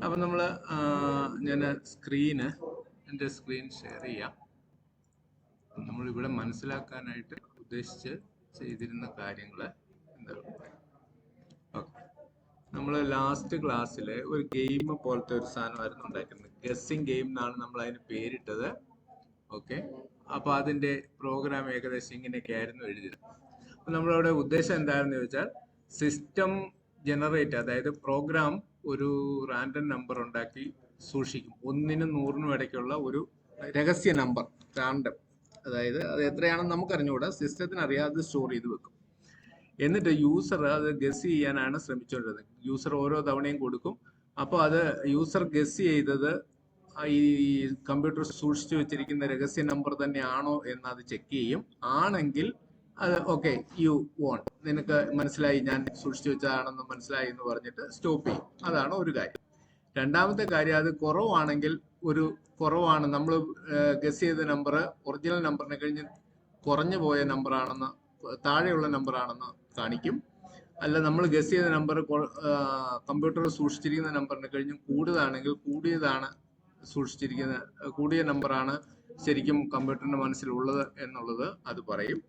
അപ്പം നമ്മൾ ഞാൻ എൻ്റെ സ്ക്രീൻ ഷെയർ ചെയ്യാം. നമ്മളിവിടെ മനസ്സിലാക്കാനായിട്ട് ഉദ്ദേശിച്ച് ചെയ്തിരുന്ന കാര്യങ്ങൾ എന്താണ്? ഓക്കെ, നമ്മൾ ലാസ്റ്റ് ക്ലാസ്സിൽ ഒരു ഗെയിം പോലത്തെ ഒരു സാധനമായിരുന്നു ഉണ്ടാക്കുന്നത്. ഗസ്സിംഗ് ഗെയിം എന്നാണ് നമ്മൾ അതിന് പേരിട്ടത്. ഓക്കെ, അപ്പോൾ അതിൻ്റെ പ്രോഗ്രാം ഏകദേശം ഇങ്ങനെയൊക്കെ ആയിരുന്നു എഴുതിയത്. അപ്പോൾ നമ്മളവിടെ ഉദ്ദേശം എന്താണെന്ന് ചോദിച്ചാൽ, സിസ്റ്റം ജനറേറ്റ്, അതായത് പ്രോഗ്രാം ഒരു റാൻഡം നമ്പർ ഉണ്ടാക്കി സൂക്ഷിക്കും. 1-നും 100-നും ഇടയ്ക്കുള്ള ഒരു രഹസ്യ നമ്പർ, റാൻഡം. അതായത് അത് എത്രയാണെന്ന് നമുക്ക് അറിഞ്ഞുകൂടാ, സിസ്റ്റത്തിന് അറിയാം, അത് സ്റ്റോർ ചെയ്ത് വെക്കും. എന്നിട്ട് യൂസർ അത് ഗസ് ചെയ്യാനാണ് ശ്രമിച്ചുകൊണ്ടിരുന്നത്. യൂസർ ഓരോ തവണയും കൊടുക്കും. അപ്പോൾ അത് യൂസർ ഗസ് ചെയ്തത് ഈ കമ്പ്യൂട്ടർ സൂക്ഷിച്ചു വെച്ചിരിക്കുന്ന രഹസ്യ നമ്പർ തന്നെയാണോ എന്ന് അത് ചെക്ക് ചെയ്യും. ആണെങ്കിൽ അത് ഓക്കെ, യു വോൺ, നിനക്ക് മനസ്സിലായി, ഞാൻ സൂക്ഷിച്ചു വെച്ചതാണെന്ന് മനസ്സിലായി എന്ന് പറഞ്ഞിട്ട് സ്റ്റോപ്പ് ചെയ്യും. അതാണ് ഒരു കാര്യം. രണ്ടാമത്തെ കാര്യം, അത് കുറവാണെങ്കിൽ, കുറവാണ്, നമ്മൾ ഗസ് ചെയ്ത നമ്പർ ഒറിജിനൽ നമ്പറിനെ കഴിഞ്ഞ് കുറഞ്ഞു പോയ നമ്പറാണെന്ന്, താഴെയുള്ള നമ്പറാണെന്ന് കാണിക്കും. അല്ല, നമ്മൾ ഗസ് ചെയ്ത നമ്പർ കമ്പ്യൂട്ടറിൽ സൂക്ഷിച്ചിരിക്കുന്ന നമ്പറിനെ കഴിഞ്ഞും കൂടുതലാണെങ്കിൽ കൂടിയ നമ്പറാണ് ശരിക്കും കമ്പ്യൂട്ടറിന്റെ മനസ്സിലുള്ളത് എന്നുള്ളത് അത് പറയും.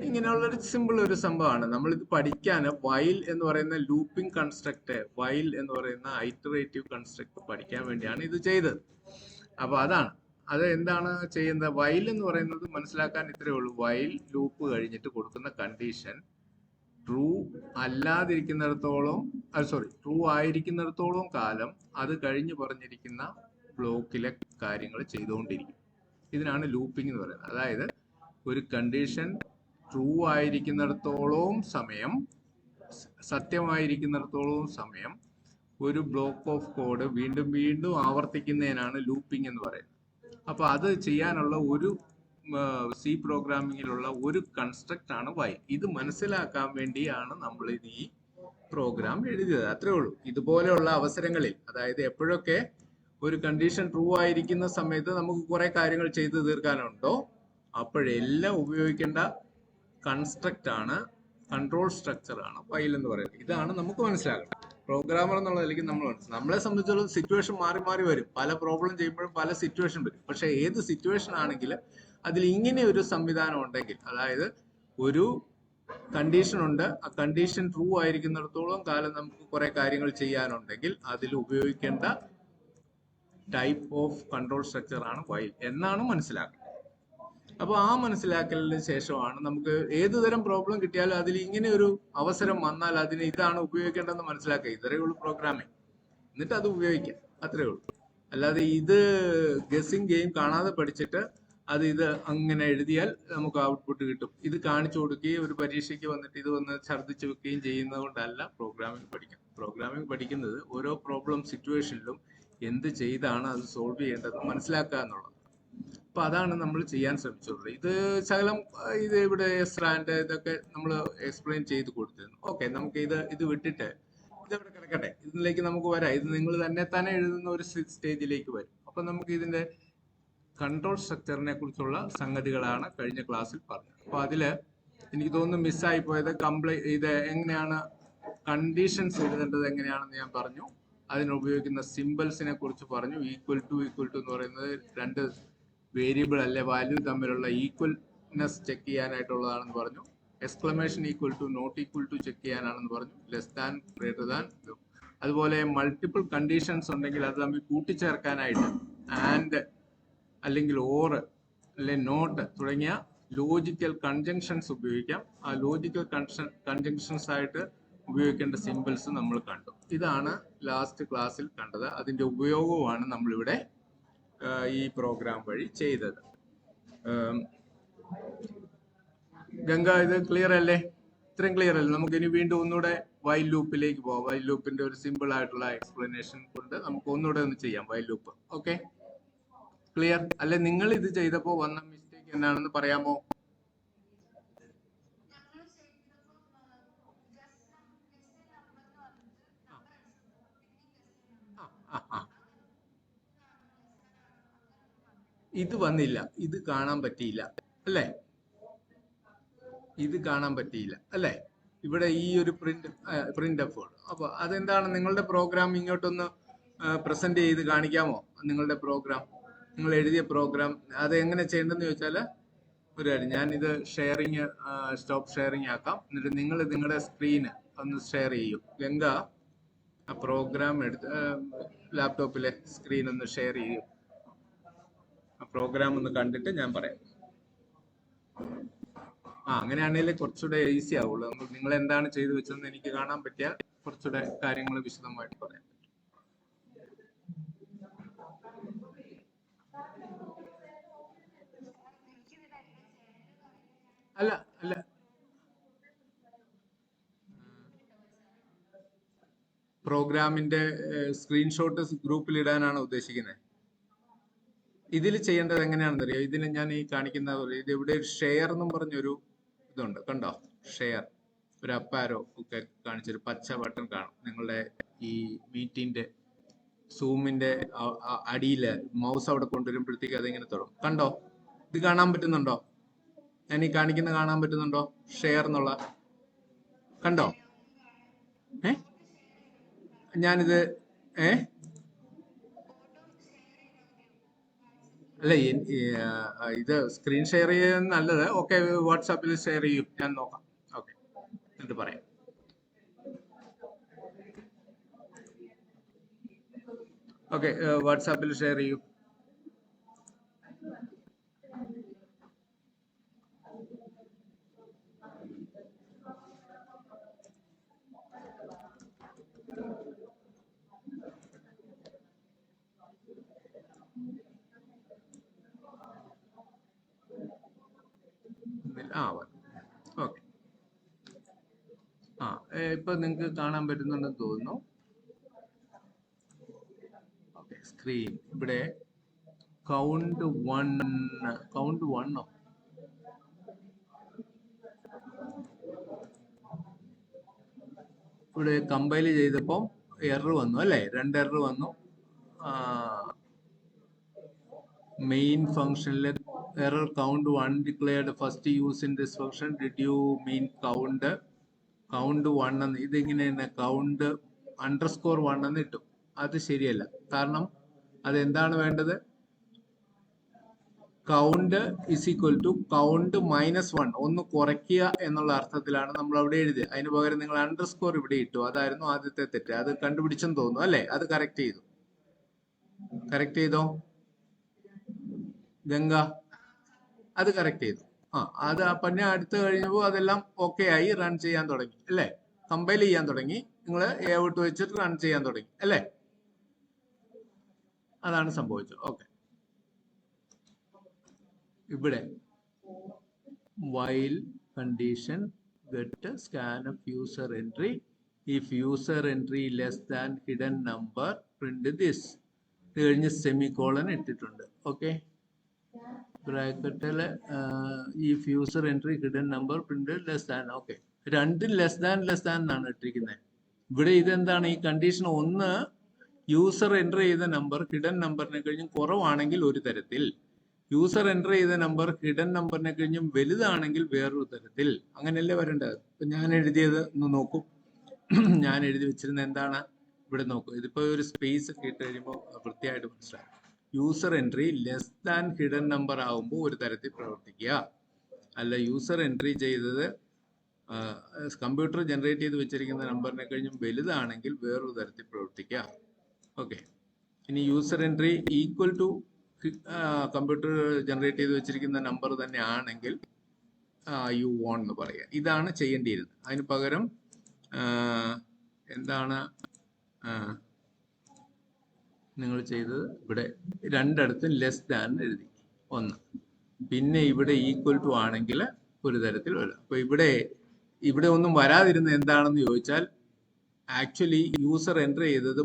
ഇങ്ങനെയുള്ളൊരു സിമ്പിൾ ഒരു സംഭവമാണ്. നമ്മളിത് പഠിക്കാൻ വൈൽ എന്ന് പറയുന്ന ലൂപ്പിംഗ് കൺസ്ട്രക്ട്, വൈൽ എന്ന് പറയുന്ന ഐറ്ററേറ്റീവ് കൺസ്ട്രക്ട് പഠിക്കാൻ വേണ്ടിയാണ് ഇത് ചെയ്തത്. അപ്പൊ അത് എന്താണ് ചെയ്യുന്നത്? വൈൽ എന്ന് പറയുന്നത് മനസ്സിലാക്കാൻ ഇത്രയേ ഉള്ളൂ. വൈൽ ലൂപ്പ് കഴിഞ്ഞിട്ട് കൊടുക്കുന്ന കണ്ടീഷൻ ട്രൂ ട്രൂ ആയിരിക്കുന്നിടത്തോളം കാലം അത് കഴിഞ്ഞ് പറഞ്ഞിരിക്കുന്ന ബ്ലോക്കിലെ കാര്യങ്ങൾ ചെയ്തുകൊണ്ടിരിക്കും. ഇതിനാണ് ലൂപ്പിംഗ് എന്ന് പറയുന്നത്. അതായത് ഒരു കണ്ടീഷൻ ട്രൂ ആയിരിക്കുന്നിടത്തോളം സമയം, സത്യമായിരിക്കുന്നിടത്തോളം സമയം ഒരു ബ്ലോക്ക് ഓഫ് കോഡ് വീണ്ടും വീണ്ടും ആവർത്തിക്കുന്നതിനാണ് ലൂപ്പിംഗ് എന്ന് പറയുന്നത്. അപ്പൊ അത് ചെയ്യാനുള്ള ഒരു സി പ്രോഗ്രാമിങ്ങിലുള്ള ഒരു കൺസ്ട്രക്റ്റ് ആണ് വൈൽ. ഇത് മനസ്സിലാക്കാൻ വേണ്ടിയാണ് നമ്മൾ ഈ പ്രോഗ്രാം എഴുതിയത്. അത്രേ ഉള്ളൂ. ഇതുപോലെയുള്ള അവസരങ്ങളിൽ, അതായത് എപ്പോഴൊക്കെ ഒരു കണ്ടീഷൻ ട്രൂ ആയിരിക്കുന്ന സമയത്ത് നമുക്ക് കുറെ കാര്യങ്ങൾ ചെയ്തു തീർക്കാനുണ്ടോ, അപ്പോഴെല്ലാം ഉപയോഗിക്കേണ്ട കൺസ്ട്രക്റ്റ് ആണ്, കൺട്രോൾ സ്ട്രക്ചർ ആണ് വൈൽ എന്ന് പറയുന്നത്. ഇതാണ് നമുക്ക് മനസ്സിലാക്കണം. പ്രോഗ്രാമർ എന്നുള്ള നിലയ്ക്ക് നമ്മളെ സംബന്ധിച്ചുള്ള സിറ്റുവേഷൻ മാറി മാറി വരും. പല പ്രോബ്ലം ചെയ്യുമ്പോഴും പല സിറ്റുവേഷൻ വരും. പക്ഷെ ഏത് സിറ്റുവേഷൻ ആണെങ്കിൽ അതിൽ ഇങ്ങനെ ഒരു സംവിധാനം ഉണ്ടെങ്കിൽ, അതായത് ഒരു കണ്ടീഷൻ ഉണ്ട്, ആ കണ്ടീഷൻ ട്രൂ ആയിരിക്കുന്നിടത്തോളം കാലം നമുക്ക് കുറെ കാര്യങ്ങൾ ചെയ്യാനുണ്ടെങ്കിൽ അതിൽ ഉപയോഗിക്കേണ്ട ടൈപ്പ് ഓഫ് കൺട്രോൾ സ്ട്രക്ചർ ആണ് വൈൽ എന്നാണ് മനസ്സിലാക്കുന്നത്. അപ്പോൾ ആ മനസ്സിലാക്കലിന് ശേഷമാണ് നമുക്ക് ഏതുതരം പ്രോബ്ലം കിട്ടിയാലും അതിൽ ഇങ്ങനെ ഒരു അവസരം വന്നാൽ അതിന് ഇതാണ് ഉപയോഗിക്കേണ്ടതെന്ന് മനസ്സിലാക്കുക. ഇത്രയേ ഉള്ളൂ പ്രോഗ്രാമിംഗ്. എന്നിട്ട് അത് ഉപയോഗിക്കാം, അത്രേ ഉള്ളൂ. അല്ലാതെ ഇത് ഗസ്സിംഗ് ഗെയിം കാണാതെ പഠിച്ചിട്ട് ഇത് അങ്ങനെ എഴുതിയാൽ നമുക്ക് ഔട്ട്പുട്ട് കിട്ടും. ഇത് കാണിച്ചു കൊടുക്കുകയും ഒരു പരീക്ഷയ്ക്ക് വന്നിട്ട് ഇത് വന്ന് ഛർദ്ദിച്ചു വെക്കുകയും ചെയ്യുന്നത് കൊണ്ടല്ല പ്രോഗ്രാമിംഗ് പഠിക്കുന്നത്. പ്രോഗ്രാമിംഗ് പഠിക്കുന്നത് ഓരോ പ്രോബ്ലം സിറ്റുവേഷനിലും എന്ത് ചെയ്താണ് അത് സോൾവ് ചെയ്യേണ്ടത് മനസ്സിലാക്കുക എന്നുള്ളത്. അപ്പൊ അതാണ് നമ്മൾ ചെയ്യാൻ ശ്രമിച്ചുള്ളത്. ഇത് ശകലം ഇവിടെ സ്ട്രാൻഡ് ഇതൊക്കെ നമ്മൾ എക്സ്പ്ലെയിൻ ചെയ്ത് കൊടുത്തിരുന്നു. ഓക്കെ, നമുക്ക് ഇത് വിട്ടിട്ട് ഇതവിടെ കിടക്കട്ടെ, ഇതിലേക്ക് നമുക്ക് വരാം. ഇത് നിങ്ങൾ തന്നെ എഴുതുന്ന ഒരു സ്റ്റേജിലേക്ക് വരും. അപ്പൊ നമുക്ക് ഇതിന്റെ കൺട്രോൾ സ്ട്രക്ചറിനെ കുറിച്ചുള്ള സംഗതികളാണ് കഴിഞ്ഞ ക്ലാസ്സിൽ പറഞ്ഞത്. അപ്പൊ അതില് എനിക്ക് തോന്നുന്നു മിസ്സായി പോയത് ഇത് എങ്ങനെയാണ് കണ്ടീഷൻസ് എഴുതേണ്ടത് എങ്ങനെയാണെന്ന് ഞാൻ പറഞ്ഞു. അതിനുപയോഗിക്കുന്ന സിമ്പിൾസിനെ കുറിച്ച് പറഞ്ഞു. ഈക്വൽ ടു എന്ന് പറയുന്നത് രണ്ട് വേരിയബിൾ അല്ലെ വാല്യൂ തമ്മിലുള്ള ഈക്വൽനെസ് ചെക്ക് ചെയ്യാനായിട്ടുള്ളതാണെന്ന് പറഞ്ഞു. Exclamation equal to, not equal to check ചെയ്യാനാണെന്ന് പറഞ്ഞു. Less than, greater than. അതുപോലെ മൾട്ടിപ്പിൾ കണ്ടീഷൻസ് ഉണ്ടെങ്കിൽ അത് തമ്മിൽ കൂട്ടിച്ചേർക്കാനായിട്ട് ആൻഡ് അല്ലെങ്കിൽ ഓർ അല്ലെ നോട്ട് തുടങ്ങിയ ലോജിക്കൽ കൺജങ്ഷൻസ് ഉപയോഗിക്കാം. ആ ലോജിക്കൽ കൺജങ്ഷൻസ് ആയിട്ട് ഉപയോഗിക്കേണ്ട സിമ്പിൾസ് നമ്മൾ കണ്ടു. ഇതാണ് ലാസ്റ്റ് ക്ലാസ്സിൽ കണ്ടത്. അതിന്റെ ഉപയോഗവുമാണ് നമ്മളിവിടെ ഈ പ്രോഗ്രാം വഴി ചെയ്തത്. ഗംഗ, ഇത് ക്ലിയർ അല്ലേ? ഇത്രയും ക്ലിയർ അല്ലേ? നമുക്ക് ഇനി വീണ്ടും ഒന്നുകൂടെ വൈൽ ലൂപ്പിലേക്ക് പോവാം. വൈൽ ലൂപ്പിന്റെ ഒരു സിമ്പിൾ ആയിട്ടുള്ള എക്സ്പ്ലനേഷൻ കൊണ്ട് നമുക്ക് ഒന്നുകൂടെ ഒന്ന് ചെയ്യാം വൈൽ ലൂപ്പ്. ഓക്കെ, ക്ലിയർ അല്ലെ? നിങ്ങൾ ഇത് ചെയ്തപ്പോൾ വന്ന മിസ്റ്റേക്ക് എന്താണെന്ന് പറയാമോ? ഇത് വന്നില്ല, ഇത് കാണാൻ പറ്റിയില്ല അല്ലേ? ഇത് കാണാൻ പറ്റിയില്ല അല്ലേ? ഇവിടെ ഈ ഒരു പ്രിന്റ് എഫ്. അപ്പൊ അതെന്താണ്? നിങ്ങളുടെ പ്രോഗ്രാം ഇങ്ങോട്ടൊന്ന് പ്രസന്റ് ചെയ്ത് കാണിക്കാമോ നിങ്ങളുടെ പ്രോഗ്രാം, നിങ്ങൾ എഴുതിയ പ്രോഗ്രാം? അത് എങ്ങനെ ചെയ്യേണ്ടതെന്ന് ചോദിച്ചാൽ ഒരു കാര്യം, ഞാനിത് ഷെയറിങ് സ്റ്റോപ്പ് ഷെയറിങ് ആക്കാം. എന്നിട്ട് നിങ്ങൾ നിങ്ങളുടെ സ്ക്രീന് ഒന്ന് ഷെയർ ചെയ്യൂ. ഗംഗ ആ പ്രോഗ്രാം എടുത്ത് ലാപ്ടോപ്പിലെ സ്ക്രീൻ ഒന്ന് ഷെയർ ചെയ്യൂ. ആ പ്രോഗ്രാം ഒന്ന് കണ്ടിട്ട് ഞാൻ പറയാം. അങ്ങനെയാണെങ്കിൽ കുറച്ചുകൂടെ ഈസി ആവുള്ളൂ. നിങ്ങൾ എന്താണ് ചെയ്തു വെച്ചതെന്ന് എനിക്ക് കാണാൻ പറ്റിയാൽ കുറച്ചുകൂടെ കാര്യങ്ങൾ വിശദമായിട്ട് പറയാം. അല്ല അല്ല പ്രോഗ്രാമിന്റെ സ്ക്രീൻഷോട്ട് ഗ്രൂപ്പിൽ ഇടാനാണ് ഉദ്ദേശിക്കുന്നത്. ഇതിൽ ചെയ്യേണ്ടത് എങ്ങനെയാണെന്ന് അറിയാം. ഇതിൽ ഞാൻ ഈ കാണിക്കുന്ന ഇത് ഇവിടെ ഒരു ഷെയർ എന്നും പറഞ്ഞൊരു ഇതുണ്ട്, കണ്ടോ? ഷെയർ, ഒരു അപ്പാരോ ഒക്കെ കാണിച്ചൊരു പച്ച ബട്ടൺ കാണും നിങ്ങളുടെ ഈ മീറ്റിന്റെ സൂമിന്റെ അടിയിൽ. മൗസ് അവിടെ കൊണ്ടുവരുമ്പോഴത്തേക്ക് അതിങ്ങനെ തുടങ്ങും. കണ്ടോ? ഇത് കാണാൻ പറ്റുന്നുണ്ടോ? ഞാൻ ഈ കാണിക്കുന്ന കാണാൻ പറ്റുന്നുണ്ടോ? ഷെയർ എന്നുള്ള കണ്ടോ? ഞാനിത് അല്ല, ഇത് സ്ക്രീൻ ഷെയർ ചെയ്യാൻ നല്ലത്. ഓക്കെ, വാട്സാപ്പിൽ ഷെയർ ചെയ്യും, ഞാൻ നോക്കാം. ഓക്കെ, എന്നിട്ട് പറയാം. ഓക്കെ, വാട്സാപ്പിൽ ഷെയർ ചെയ്യൂ. ഓക്കെ, ഇപ്പൊ നിങ്ങൾക്ക് കാണാൻ പറ്റുന്നുണ്ടെന്ന് തോന്നുന്നു. ഓക്കെ, സ്ക്രീൻ ഇവിടെ കൗണ്ട് വണ്ണോ ഇവിടെ കമ്പൈൽ ചെയ്തപ്പോ എറർ വന്നു അല്ലേ? 2 എറർ വന്നു. മെയിൻ ഫംഗ്ഷനിൽ error count 1 declared first use in this function. Did you mean count 1 എന്ന്? ഇതിങ്ങനെ തന്നെ കൗണ്ട് _1 എന്ന് ഇട്ടു. അത് ശരിയല്ല. കാരണം അതെന്താണ് വേണ്ടത്? Count is equal to count -1, ഒന്ന് കുറയ്ക്കുക എന്നുള്ള അർത്ഥത്തിലാണ് നമ്മൾ അവിടെ എഴുതിയത്. അതിന് പകരം നിങ്ങൾ _ ഇവിടെ ഇട്ടു. അതായിരുന്നു ആദ്യത്തെ തെറ്റ്. അത് കണ്ടുപിടിച്ചെന്ന് തോന്നുന്നു അല്ലേ? അത് കറക്റ്റ് ചെയ്തോ ഗംഗ? അത് കറക്റ്റ് ചെയ്തു. അത് പിന്നെ അടുത്ത് കഴിഞ്ഞപ്പോൾ അതെല്ലാം ഓക്കെ ആയി, റൺ ചെയ്യാൻ തുടങ്ങി അല്ലേ? കമ്പൈൽ ചെയ്യാൻ തുടങ്ങി. നിങ്ങൾ ഔട്ട് വെച്ചിട്ട് റൺ ചെയ്യാൻ തുടങ്ങി അല്ലേ? അതാണ് സംഭവിച്ചത്. ഓക്കെ, ഇവിടെ while condition get scan of user entry, if user entry less than hidden number print this. ഇത് കഴിഞ്ഞ് സെമിക്കോളൻ ഇട്ടിട്ടുണ്ട്. ഓക്കെ, ബ്രാക്കറ്റില് if user entry hidden number print less than. Okay, രണ്ടും ലെസ് ദാൻ എന്നാണ് ഇട്ടിരിക്കുന്നത്. ഇവിടെ ഇതെന്താണ്? ഈ കണ്ടീഷൻ 1 യൂസർ എൻ്റർ ചെയ്ത നമ്പർ ഹിഡൻ നമ്പറിനെ കഴിഞ്ഞും കുറവാണെങ്കിൽ ഒരു തരത്തിൽ, യൂസർ എൻ്റർ ചെയ്ത നമ്പർ ഹിഡൻ നമ്പറിനെ കഴിഞ്ഞും വലുതാണെങ്കിൽ വേറൊരു തരത്തിൽ. അങ്ങനെയല്ലേ വരേണ്ടത്? ഇപ്പൊ ഞാൻ എഴുതിയത് ഒന്ന് നോക്കൂ. ഞാൻ എഴുതി വെച്ചിരുന്ന എന്താണ്? ഇവിടെ നോക്കൂ. ഇതിപ്പോ ഒരു സ്പേസ് ഒക്കെ ഇട്ട് കഴിയുമ്പോൾ വൃത്തിയായിട്ട് മനസ്സിലാവും. User entry less than hidden number ആകുമ്പോൾ ഒരു തരത്തിൽ പ്രവർത്തിക്കുക. അല്ല, യൂസർ എൻട്രി ചെയ്തത് കമ്പ്യൂട്ടർ ജനറേറ്റ് ചെയ്ത് വെച്ചിരിക്കുന്ന നമ്പറിനെ കഴിഞ്ഞും വലുതാണെങ്കിൽ വേറൊരു തരത്തിൽ പ്രവർത്തിക്കുക. ഓക്കെ, ഇനി user entry equal to computer generate ചെയ്ത് വെച്ചിരിക്കുന്ന നമ്പർ തന്നെ ആണെങ്കിൽ യു വോൺ എന്ന് പറയുക. ഇതാണ് ചെയ്യേണ്ടിയിരുന്നത്. അതിന് പകരം എന്താണ് നിങ്ങൾ ചെയ്തത്? ഇവിടെ രണ്ടിടത്തും ലെസ് ദാൻ എഴുതി 1, പിന്നെ ഇവിടെ ഈക്വൽ ടു ആണെങ്കിൽ ഒരു തരത്തിൽ വരും. അപ്പൊ ഇവിടെ ഒന്നും വരാതിരുന്ന എന്താണെന്ന് ചോദിച്ചാൽ ആക്ച്വലി യൂസർ എൻ്റർ ചെയ്തത്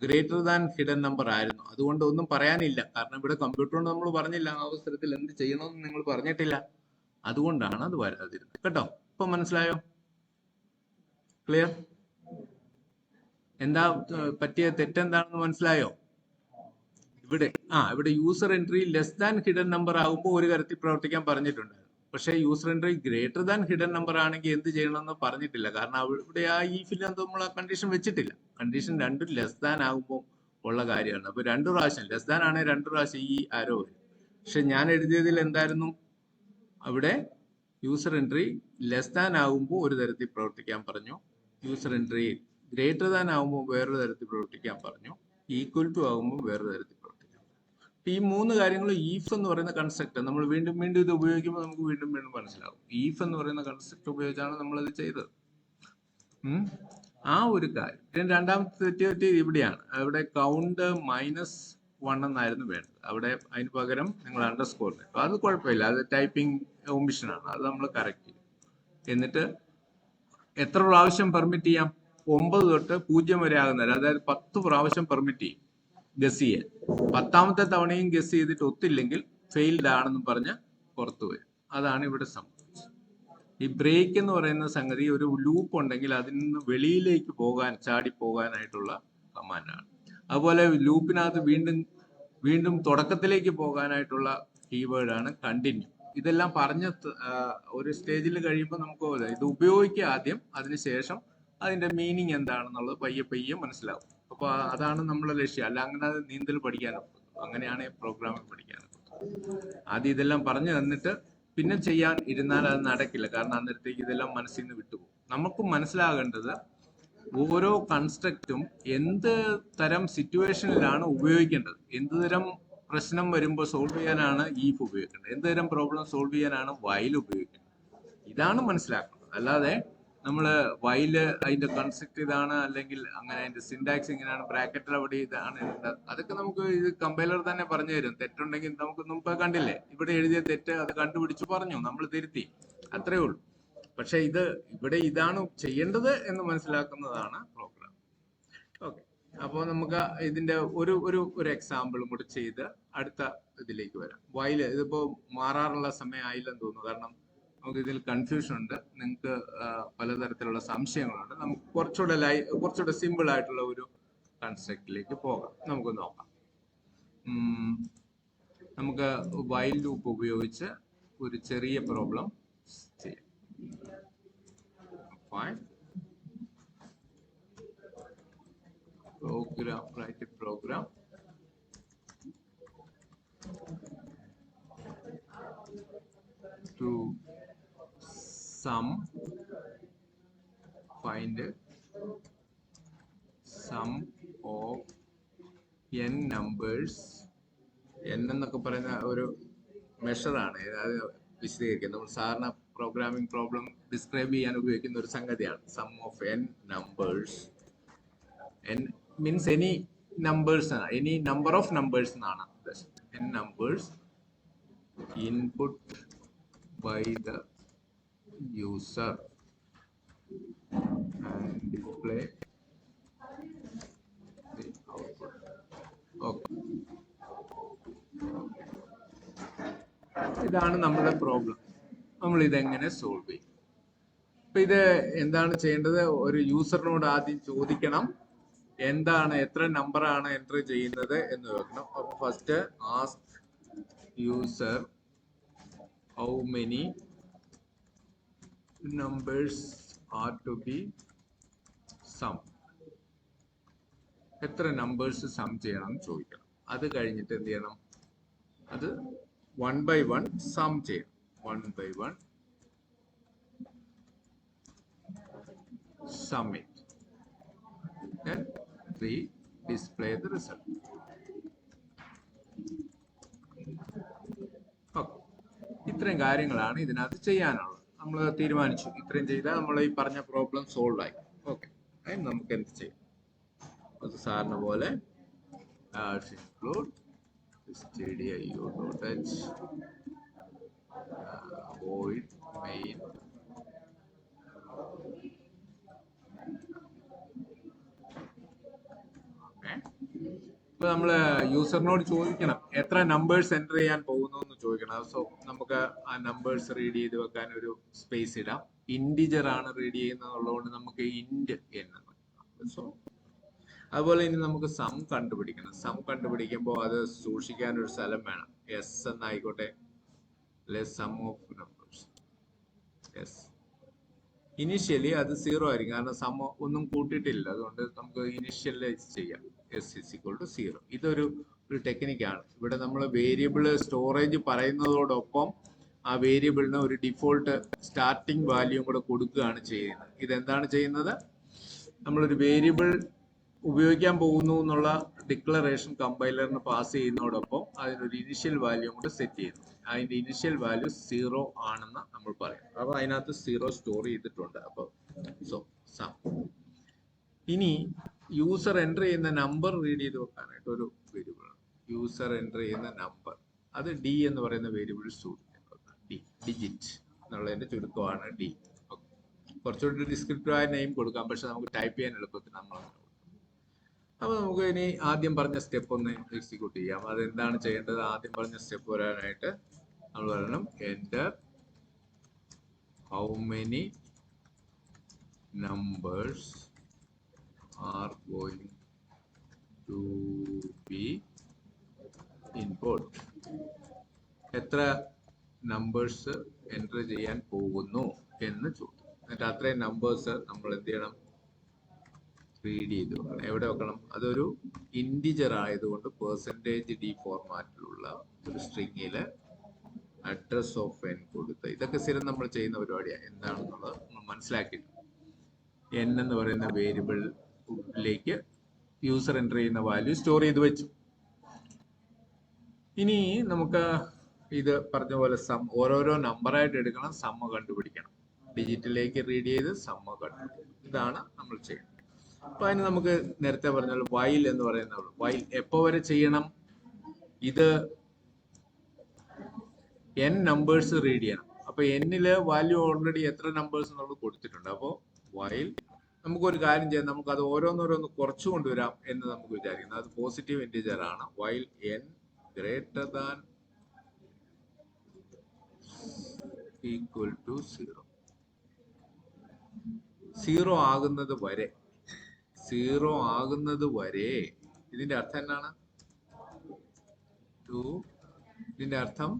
ഗ്രേറ്റർ ദാൻ ഹിഡൻ നമ്പർ ആയിരുന്നു. അതുകൊണ്ട് ഒന്നും പറയാനില്ല. കാരണം ഇവിടെ കമ്പ്യൂട്ടറിനോട് നമ്മൾ പറഞ്ഞില്ല ആ അവസരത്തിൽ എന്ത് ചെയ്യണമെന്ന് നിങ്ങൾ പറഞ്ഞിട്ടില്ല. അതുകൊണ്ടാണ് അത് വരാതിരുന്നത്. കേട്ടോ? ഇപ്പൊ മനസ്സിലായോ? ക്ലിയർ? എന്താ പറ്റിയ തെറ്റെന്താണെന്ന് മനസ്സിലായോ? ഇവിടെ user entry less than hidden number ആകുമ്പോൾ ഒരു തരത്തിൽ പ്രവർത്തിക്കാൻ പറഞ്ഞിട്ടുണ്ട്. പക്ഷേ user entry greater than hidden number ആണെങ്കിൽ എന്ത് ചെയ്യണമെന്ന് പറഞ്ഞിട്ടില്ല. കാരണം ഇവിടെ ഈ ഫില്ല് നമ്മൾ ആ കണ്ടീഷൻ വെച്ചിട്ടില്ല. കണ്ടീഷൻ രണ്ടും ലെസ് ദാൻ ആകുമ്പോൾ ഉള്ള കാര്യമാണ്. അപ്പൊ 2 പ്രാവശ്യം ലെസ് ദാൻ ആണെങ്കിൽ 2 പ്രാവശ്യം ഈ ആരോ വരും. പക്ഷെ ഞാൻ എഴുതിയതിൽ എന്തായിരുന്നു അവിടെ യൂസർ എൻട്രി ലെസ് ദാൻ ആകുമ്പോൾ ഒരു തരത്തിൽ പ്രവർത്തിക്കാൻ പറഞ്ഞു, യൂസർ എൻട്രി ഗ്രേറ്റർ ദാൻ ആകുമ്പോൾ വേറൊരു തരത്തിൽ പ്രവർത്തിക്കാൻ പറഞ്ഞു, ഈക്വൽ ടു ആകുമ്പോൾ വേറൊരു തരത്തിൽ പ്രവർത്തിക്കാം. ഈ 3 കാര്യങ്ങൾ ഈഫ് എന്ന് പറയുന്ന കൺസെപ്റ്റ് നമ്മൾ വീണ്ടും വീണ്ടും ഇത് ഉപയോഗിക്കുമ്പോൾ നമുക്ക് വീണ്ടും വീണ്ടും മനസ്സിലാവും. ഈഫ് എന്ന് പറയുന്ന കൺസെപ്റ്റ് ഉപയോഗിച്ചാണ് നമ്മളത് ചെയ്തത്. ആ ഒരു കാര്യം. രണ്ടാമത്തെ തെറ്റ് ഇവിടെയാണ്. അവിടെ കൗണ്ട് -1 എന്നായിരുന്നു വേണ്ടത്. അവിടെ അതിന് പകരം നിങ്ങൾ അണ്ടർസ്കോർ ഇട്ടു. അത് കുഴപ്പമില്ല, അത് ടൈപ്പിംഗ് ഒമിഷൻ ആണ്, അത് നമ്മൾ കറക്റ്റ് ചെയ്യും. എന്നിട്ട് എത്ര പ്രാവശ്യം പെർമിറ്റ് ചെയ്യാം? 9 തൊട്ട് 0 വരെ ആകുന്നവരെ, അതായത് 10 പ്രാവശ്യം പെർമിറ്റ് ചെയ്യും ഗസ് ചെയ്യാൻ. 10ാമത്തെ തവണയും ഗസ് ചെയ്തിട്ട് ഒത്തില്ലെങ്കിൽ ഫെയിൽഡ് ആണെന്നും പറഞ്ഞ് പുറത്തു വരും. അതാണ് ഇവിടെ സംഭവിച്ചത്. ഈ ബ്രേക്ക് എന്ന് പറയുന്ന സംഗതി ഒരു ലൂപ്പ് ഉണ്ടെങ്കിൽ അതിൽ നിന്ന് വെളിയിലേക്ക് പോകാൻ, ചാടി പോകാനായിട്ടുള്ള കമാൻഡാണ്. അതുപോലെ ലൂപ്പിനകത്ത് വീണ്ടും തുടക്കത്തിലേക്ക് പോകാനായിട്ടുള്ള കീവേഡാണ് കണ്ടിന്യൂ. ഇതെല്ലാം പറഞ്ഞ ഒരു സ്റ്റേജിൽ കഴിയുമ്പോൾ നമുക്ക് ഇത് ഉപയോഗിക്കുക ആദ്യം, അതിനുശേഷം അതിന്റെ മീനിങ് എന്താണെന്നുള്ളത് പയ്യെ മനസ്സിലാവും. അപ്പൊ അതാണ് നമ്മളെ ലക്ഷ്യം. അല്ല അങ്ങനെ അത് നീന്തൽ പഠിക്കാനൊക്കെ, അങ്ങനെയാണ് പ്രോഗ്രാമിംഗ് പഠിക്കാനൊക്കെ. ആദ്യം ഇതെല്ലാം പറഞ്ഞു തന്നിട്ട് പിന്നെ ചെയ്യാൻ ഇരുന്നാൽ അത് നടക്കില്ല. കാരണം അന്നേരത്തേക്ക് ഇതെല്ലാം മനസ്സിൽ നിന്ന് വിട്ടുപോകും. നമുക്ക് മനസ്സിലാകേണ്ടത് ഓരോ കൺസ്ട്രക്റ്റും എന്ത് തരം സിറ്റുവേഷനിലാണ് ഉപയോഗിക്കേണ്ടത്, എന്ത് തരം പ്രശ്നം വരുമ്പോൾ സോൾവ് ചെയ്യാനാണ് ഈഫ് ഉപയോഗിക്കേണ്ടത്, എന്ത് തരം പ്രോബ്ലം സോൾവ് ചെയ്യാനാണ് വൈൽ ഉപയോഗിക്കേണ്ടത്. ഇതാണ് മനസ്സിലാക്കുന്നത്. അല്ലാതെ നമ്മള് വൈല് അതിന്റെ കൺസെപ്റ്റ് ഇതാണ്, അല്ലെങ്കിൽ അങ്ങനെ അതിന്റെ സിന്റാക്സ് ഇങ്ങനെയാണ്, ബ്രാക്കറ്റിൽ അവിടെ ഇതാണ്, അതൊക്കെ നമുക്ക് ഇത് കമ്പൈലർ തന്നെ പറഞ്ഞു തരും. തെറ്റുണ്ടെങ്കിൽ നമുക്ക് മുമ്പ് കണ്ടില്ലേ, ഇവിടെ എഴുതിയ തെറ്റ് അത് കണ്ടുപിടിച്ച് പറഞ്ഞു, നമ്മൾ തിരുത്തി, അത്രേ ഉള്ളൂ. പക്ഷെ ഇവിടെ ഇതാണ് ചെയ്യേണ്ടത് എന്ന് മനസ്സിലാക്കുന്നതാണ് പ്രോഗ്രാം. ഓക്കെ, അപ്പോൾ നമുക്ക് ഇതിന്റെ ഒരു എക്സാമ്പിളും കൂടി ചെയ്ത് അടുത്ത ഇതിലേക്ക് വരാം. വൈല് ഇതിപ്പോ മാറാറുള്ള സമയം ആയില്ലെന്ന് തോന്നുന്നു. കാരണം നമുക്ക് ഇതിൽ കൺഫ്യൂഷൻ ഉണ്ട്, നിങ്ങൾക്ക് പലതരത്തിലുള്ള സംശയങ്ങളുണ്ട്. നമുക്ക് കുറച്ചുകൂടെ സിമ്പിൾ ആയിട്ടുള്ള ഒരു കൺസെപ്റ്റിലേക്ക് പോകാം. നമുക്ക് നോക്കാം. നമുക്ക് വൈൽ ലൂപ്പ് ഉപയോഗിച്ച് ഒരു ചെറിയ പ്രോബ്ലം ചെയ്യാം. Fine. Write a program to find sum of n numbers. n എന്നൊക്കെ പറയുന്ന ഒരു മെഷറാണ്, അത് വിശദീകരിക്കുന്നത്. നമ്മൾ സാധാരണ പ്രോഗ്രാമിംഗ് പ്രോബ്ലം ഡിസ്ക്രൈബ് ചെയ്യാൻ ഉപയോഗിക്കുന്ന ഒരു സംഗതിയാണ്. Sum of n numbers. n means any numbers, any number of numbers എന്നാണ് n numbers input by the user and display the output. Okay. ഇതാണ് നമ്മുടെ പ്രോബ്ലം. നമ്മൾ ഇതെങ്ങനെ സോൾവ് ചെയ്യും? അപ്പൊ ഇത് എന്താണ് ചെയ്യേണ്ടത്? ഒരു യൂസറിനോട് ആദ്യം ചോദിക്കണം എന്താണ്, എത്ര നമ്പറാണ് എൻ്റർ ചെയ്യുന്നത് എന്ന് വെക്കണം. അപ്പൊ first ask user how many numbers are to be sum. എത്ര നമ്പേഴ്സ് സം ചെയ്യണം എന്ന് ചോദിക്കണം. അത് കഴിഞ്ഞിട്ട് എന്ത് ചെയ്യണം? അത് 1 by 1 സം ചെയ്യണം. 1 by 1 sum it. Then 3 display the result. Okay. ഇത്രയും കാര്യങ്ങളാണ് ഇതിനകത്ത് ചെയ്യാനുള്ളത്. നമ്മൾ തീരുമാനിച്ചു, ഇത്രയും ചെയ്താൽ നമ്മൾ ഈ പറഞ്ഞ പ്രോബ്ലം സോൾവ് ആയി. ഓക്കെ, അതിന് നമുക്ക് എന്ത് ചെയ്യാം? അത് സാറിന് പോലെ include stdio.h void main ഇപ്പൊ നമ്മള് യൂസറിനോട് ചോദിക്കണം എത്ര നമ്പേഴ്സ് എൻ്റർ ചെയ്യാൻ പോകുന്നു എന്ന് ചോദിക്കണം. സോ നമുക്ക് ആ നമ്പേഴ്സ് റീഡ് ചെയ്ത് വെക്കാൻ ഒരു സ്പേസ് ഇടാം. ഇൻഡിജർ ആണ് റീഡ് ചെയ്യുന്നതുള്ളതുകൊണ്ട് നമുക്ക് ഇൻഡ് എന്ന്. സോ അതുപോലെ ഇനി നമുക്ക് സം കണ്ടുപിടിക്കണം. സം കണ്ടുപിടിക്കുമ്പോൾ അത് സൂക്ഷിക്കാൻ ഒരു സ്ഥലം വേണം. എസ് എന്നായിക്കോട്ടെ, അല്ലെ sum of numbers S. Initially അത് 0 ആയിരിക്കും, കാരണം സം ഒന്നും കൂട്ടിയിട്ടില്ല. അതുകൊണ്ട് നമുക്ക് ഇനിഷ്യലൈസ് ചെയ്യാം. S is equal to 0. ഇതൊരു ടെക്നിക്കാണ്. ഇവിടെ നമ്മൾ വേരിയബിൾ സ്റ്റോറേജ് പറയുന്നതോടൊപ്പം ആ വേരിയബിളിന് ഒരു ഡിഫോൾട്ട് സ്റ്റാർട്ടിംഗ് വാല്യൂ കൂടെ കൊടുക്കുകയാണ് ചെയ്യുന്നത്. ഇതെന്താണ് ചെയ്യുന്നത്? നമ്മളൊരു വേരിയബിൾ ഉപയോഗിക്കാൻ പോകുന്നു എന്നുള്ള ഡിക്ലറേഷൻ കമ്പൈലറിന് പാസ് ചെയ്യുന്നതോടൊപ്പം അതിനൊരു ഇനിഷ്യൽ വാല്യൂ കൂടെ സെറ്റ് ചെയ്യുന്നു. അതിന്റെ ഇനിഷ്യൽ വാല്യൂ 0 ആണെന്ന് നമ്മൾ പറയും. അപ്പൊ അതിനകത്ത് 0 സ്റ്റോർ ചെയ്തിട്ടുണ്ട്. അപ്പൊ സം. ഇനി യൂസർ എൻ്റർ ചെയ്യുന്ന നമ്പർ റീഡ് ചെയ്ത് വെക്കാനായിട്ട് ഒരു വേരിയബിൾ ആണ്. യൂസർ എൻ്റർ ചെയ്യുന്ന നമ്പർ, അത് ഡി എന്ന് പറയുന്ന വേരിയബിൾ ഡിജിറ്റ് എന്നുള്ളതിന്റെ ചുരുക്കമാണ് ഡി. കുറച്ചുകൂടി ഡിസ്ക്രിപ്റ്റീവ് ആയ നെയിം കൊടുക്കാം, പക്ഷെ നമുക്ക് ടൈപ്പ് ചെയ്യാൻ എളുപ്പത്തിൽ നമ്മൾ. അപ്പൊ നമുക്ക് ഇനി ആദ്യം പറഞ്ഞ സ്റ്റെപ്പ് ഒന്ന് എക്സിക്യൂട്ട് ചെയ്യാം. അതെന്താണ് ചെയ്യേണ്ടത്? ആദ്യം പറഞ്ഞ സ്റ്റെപ്പ് വരാനായിട്ട് നമ്മൾ പറയണം enter how many numbers are going to be input. എത്ര നമ്പേഴ്സ് എൻ്റർ ചെയ്യാൻ പോകുന്നു എന്ന് ചോദിക്കും. എന്നിട്ട് അത്രയും നമ്പേഴ്സ് നമ്മൾ എന്ത് ചെയ്യണം? റീഡ് ചെയ്ത് വെക്കണം. എവിടെ വെക്കണം? അതൊരു ഇൻറ്റിജർ ആയതുകൊണ്ട് %d ഫോർമാറ്റിലുള്ള ഒരു സ്ട്രിങ്ങില് അഡ്രസ് ഓഫ് n കൊടുത്ത്, ഇതൊക്കെ സ്ഥിരം നമ്മൾ ചെയ്യുന്ന പരിപാടിയാണ്. എന്താണെന്നുള്ളത് നമ്മൾ മനസ്സിലാക്കിയിട്ടുണ്ട്. n എന്ന് പറയുന്ന വേരിയബിളിലേക്ക് യൂസർ എൻ്റർ ചെയ്യുന്ന വാല്യൂ സ്റ്റോർ ചെയ്ത് വെച്ചു. ഇനി നമുക്ക് ഇത് പറഞ്ഞ പോലെ ഓരോരോ നമ്പറായിട്ട് എടുക്കണം, സമ്മ കണ്ടുപിടിക്കണം. ഡിജിറ്റിലേക്ക് റീഡ് ചെയ്ത് സമ്മ കണ്ടുപിടിക്കണം. ഇതാണ് നമ്മൾ ചെയ്യുന്നത്. അപ്പൊ അതിന് നമുക്ക് നേരത്തെ പറഞ്ഞ വൈൽ എന്ന് പറയുന്ന വൈൽ എപ്പോ വരെ ചെയ്യണം? ഇത് n നമ്പേഴ്സ് റീഡ് ചെയ്യണം. അപ്പൊ എന്നില് വാല്യൂ ഓൾറെഡി എത്ര നമ്പേഴ്സ് എന്നുള്ളത് കൊടുത്തിട്ടുണ്ട്. അപ്പോൾ വൈൽ നമുക്കൊരു കാര്യം ചെയ്യാം, നമുക്ക് അത് ഓരോന്നോരോന്ന് കുറച്ചു കൊണ്ടുവരാം എന്ന് നമുക്ക് വിചാരിക്കുന്നത്. അത് പോസിറ്റീവ് ഇൻറ്റിജർ ആണ്. While n greater than equal to 0. 0 ആകുന്നത് വരെ, 0 ആകുന്നത് വരെ. ഇതിന്റെ അർത്ഥം എന്താണ്? ഇതിന്റെ അർത്ഥം,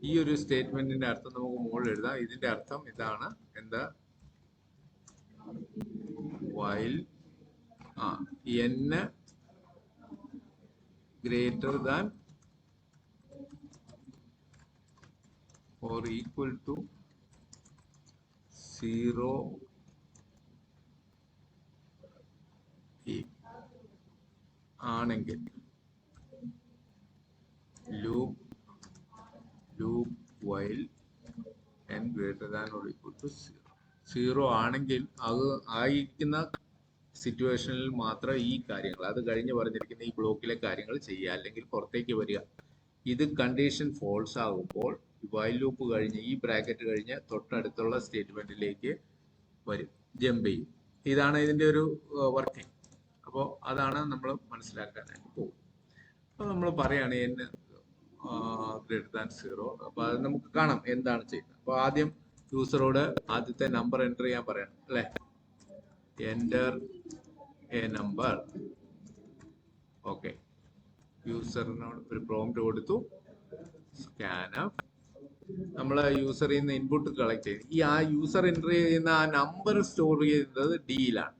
ഈ ഒരു സ്റ്റേറ്റ്മെന്റിന്റെ അർത്ഥം നമുക്ക് മുകളിൽ എഴുതാം. ഇതിന്റെ അർത്ഥം ഇതാണ്. എന്താ? While n greater than or equal to 0 ആണെങ്കിൽ loop while n greater than or equal to 0. 0 ആണെങ്കിൽ അത് ആയിരിക്കുന്ന സിറ്റുവേഷനിൽ മാത്രം ഈ കാര്യങ്ങൾ, അത് കഴിഞ്ഞ് പറഞ്ഞിരിക്കുന്ന ഈ ബ്ലോക്കിലെ കാര്യങ്ങൾ ചെയ്യുക, അല്ലെങ്കിൽ പുറത്തേക്ക് വരിക. ഇത് കണ്ടീഷൻ ഫോൾസ് ആകുമ്പോൾ വൈൽ ലൂപ്പ് കഴിഞ്ഞ് ഈ ബ്രാക്കറ്റ് കഴിഞ്ഞ് തൊട്ടടുത്തുള്ള സ്റ്റേറ്റ്മെന്റിലേക്ക് വരും, ജമ്പ് ചെയ്യും. ഇതാണ് ഇതിന്റെ ഒരു വർക്കിംഗ്. അപ്പോൾ അതാണ് നമ്മൾ മനസ്സിലാക്കാനായിട്ട് പോകും. അപ്പോൾ നമ്മൾ പറയാണ് n ഗ്രേറ്റർ ദാൻ 0. അപ്പൊ അത് നമുക്ക് കാണാം എന്താണ് ചെയ്യുന്നത്. അപ്പൊ ആദ്യം യൂസറോട് ആദ്യത്തെ നമ്പർ എൻ്റർ ചെയ്യാൻ പറയണം, അല്ലെ? Enter A number. ഓക്കെ, യൂസറിനോട് ഒരു പ്രോംപ്റ്റ് കൊടുത്തു, സ്കാൻഫ്. നമ്മൾ യൂസറിൽ നിന്ന് ഇൻപുട്ട് കളക്ട് ചെയ്യും. ആ യൂസർ എൻ്റർ ചെയ്യുന്ന ആ നമ്പർ സ്റ്റോർ ചെയ്യുന്നത് ഡിയിലാണ്.